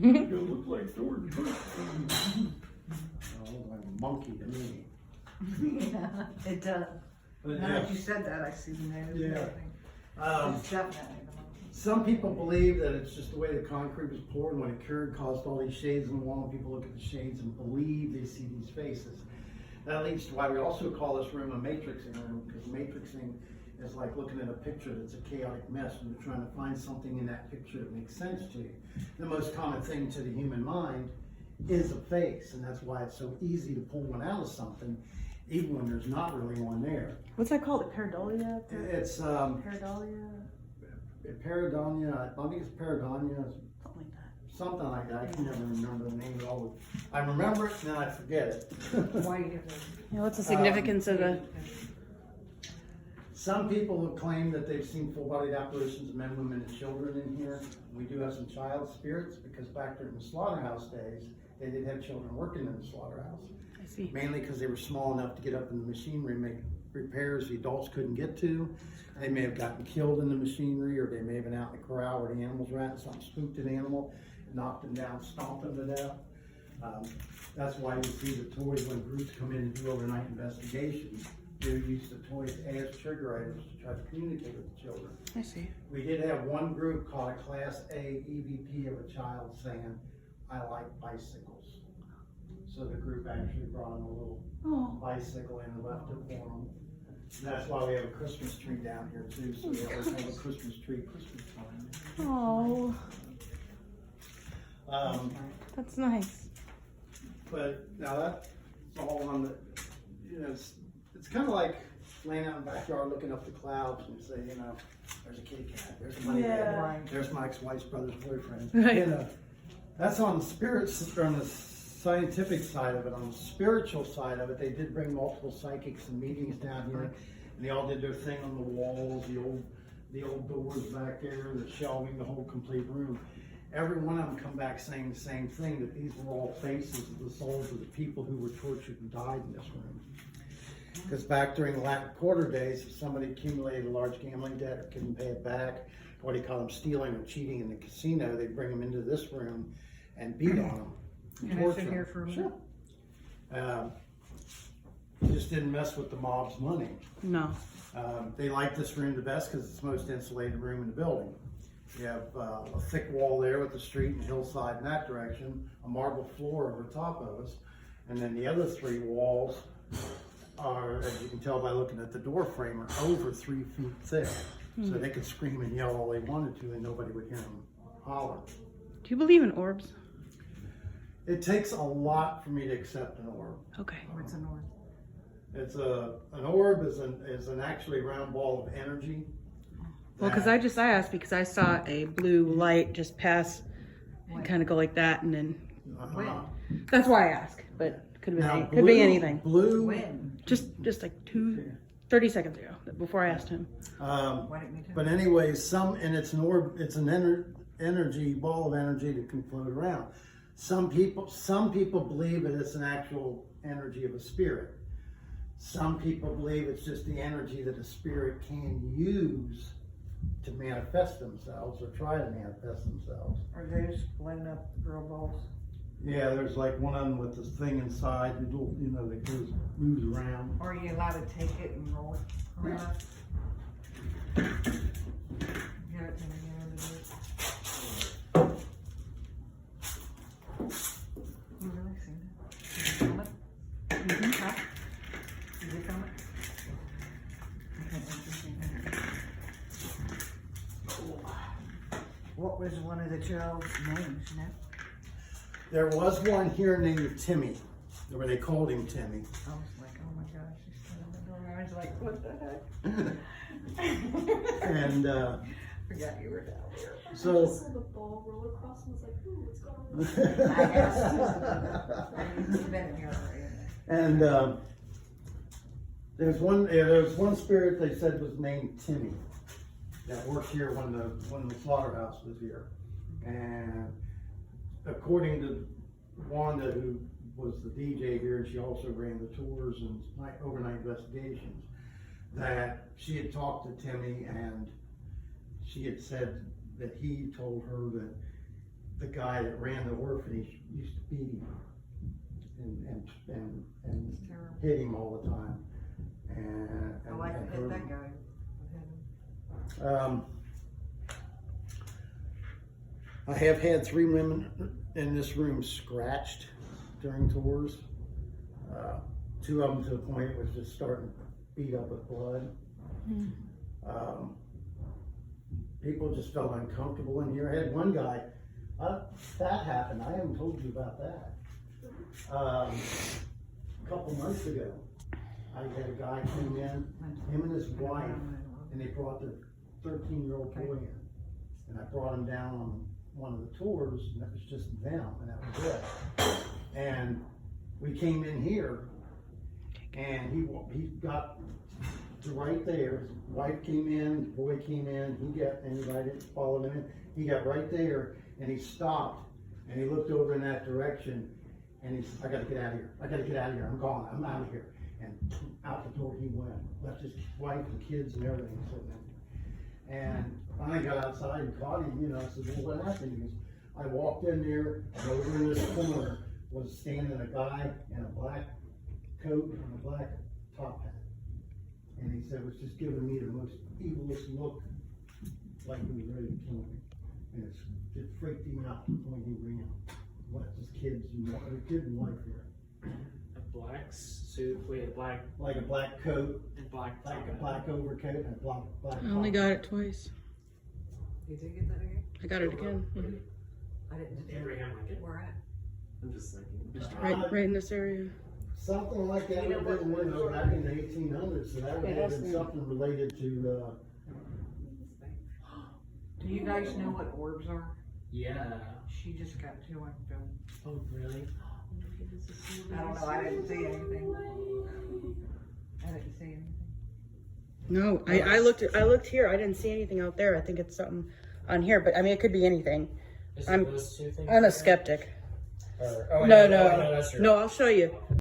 You look like George Bush. Oh, like a monkey to me. Yeah, it does. But Now that you said that, I see the nose. Yeah. It's definitely the monkey. Some people believe that it's just the way the concrete was poured when it cured caused all these shades in the wall, and people look at the shades and believe they see these faces. That leads to why we also call this room a matrixing room, because matrixing is like looking at a picture that's a chaotic mess and you're trying to find something in that picture that makes sense to you. The most common thing to the human mind is a face, and that's why it's so easy to pull one out of something, even when there's not really one there. What's that called? Pareidolia? It's Pareidolia? Paradonia, I think it's Paradonia, Something like that. something like that. I can never remember the name of all. I remember it and then I forget it. Why you have Yeah, what's the significance of the... Some people have claimed that they've seen full-bodied apparitions of men, women, and children in here. We do have some child spirits because back during the slaughterhouse days, they did have children working in the slaughterhouse. I see. Mainly because they were small enough to get up in the machinery and make repairs the adults couldn't get to. They may have gotten killed in the machinery, or they may have been out in the corral where the animals were at, and something spooked an animal, knocked them down, stomped them to death. That's why you see the toys when groups come in and do overnight investigations. They use the toys as trigger items to try to communicate with the children. I see. We did have one group called a Class A EVP of a child saying, "I like bicycles." So the group actually brought in a little bicycle in and left it for them. And that's why we have a Christmas tree down here too. So we always have a Christmas tree Christmas time. Oh, Um, that's nice. but now that's all on the, it's kind of like laying out in the backyard looking up the clouds and say, there's a kitty cat, there's a money Yeah. cat, there's Mike's wife's brother's boyfriend. Right. That's on the spirits, on the scientific side of it. On the spiritual side of it, they did bring multiple psychics and meetings down here, and they all did their thing on the walls, the old doors back there, the shelving, the whole complete room. Every one of them come back saying the same thing, that these were all faces of the souls of the people who were tortured and died in this room. Because back during the Latin Quarter days, if somebody accumulated a large gambling debt or couldn't pay it back, what do you call them, stealing or cheating in the casino, they'd bring them into this room and beat on them. Can I sit here for a minute? Sure. Just didn't mess with the mob's money. No. They like this room the best because it's the most insulated room in the building. You have a thick wall there with the street and hillside in that direction, a marble floor over top of us, and then the other three walls are, as you can tell by looking at the door frame, are over 3 feet thick. So they could scream and yell all they wanted to and nobody would hear them holler. Do you believe in orbs? It takes a lot for me to accept an orb. Okay. What's an orb? It's an orb is an actually round ball of energy. Well, because I asked because I saw a blue light just pass and kind of go like that, and then that's why I asked. But could have been could be anything. Blue. When? Just like 30 seconds ago before I asked him. Why didn't you tell But me? anyway, and it's an orb. It's an energy ball of energy that can float around. Some people believe that it's an actual energy of a spirit. Some people believe it's just the energy that a spirit can use to manifest themselves or try to manifest themselves. Are they just blowing up the girl balls? Yeah, there's like one of them with this thing inside, that moves around. Or are you allowed to take it and roll it around? Get it in the You really seen it? Did you film it? Huh? Did you film it? Okay, interesting. What was one of the child's names, you know? There was one here named Timmy, where they called him Timmy. I was like, oh my gosh, she's still in the door. I was like, what the heck? And Forgot you were down there. I so just saw the ball roll across and was like, ooh, what's going on? I asked. You've been in here already. and there's one spirit they said was named Timmy that worked here when the slaughterhouse was here. And according to Wanda, who was the DJ here, and she also ran the tours and overnight investigations, that she had talked to Timmy and she had said that he told her that the guy that ran the orphanage used to beat him and It's terrible. hit him all the time. And I like to hit hurt that him. guy. Hit him. I have had 3 women in this room scratched during tours. 2 of them to the point it was just starting to beat up with blood. People just felt uncomfortable in here. I had one guy, that happened, I haven't told you about that. A couple months ago, I had a guy came in, him and his wife, and they brought their 13-year-old boy in. And I brought him down on one of the tours, and that was just them, and that was it. And we came in here, and he got right there. His wife came in, the boy came in, and I didn't follow him in. He got right there, and he stopped, and he looked over in that direction, and he said, I gotta get out of here. I gotta get out of here. I'm gone. I'm out of here. And out the door he went. Left his wife and kids and everything sitting there. And finally got outside and caught him, you know. I said, well, what happened? He goes, I walked in there, and over in this corner was standing a guy in a black coat and a black top hat. And he said, was just giving me the most evilest look, like he was ready to kill me. And it freaked him out to the point he ran. Left his kids and wife here. A black suit, wait, a black Like a black coat, and black like a top. black overcoat and a black I only top. got it twice. You did get that again? I got it again. I didn't. Did Abraham like it? Where at? I'm just thinking. Right in this area. Something like that would have been, you know, back in the 1800s, so that would have been something related to, Do you guys know what orbs are? Yeah. She just got 2 on film. Oh, really? I don't know, I didn't see anything. I didn't see anything. No, I looked here. I didn't see anything out there. I think it's something on here, but I mean, it could be anything. Is I'm- it those 2 things? I'm a skeptic. Or, oh, No, no, that's true. no, I'll show you.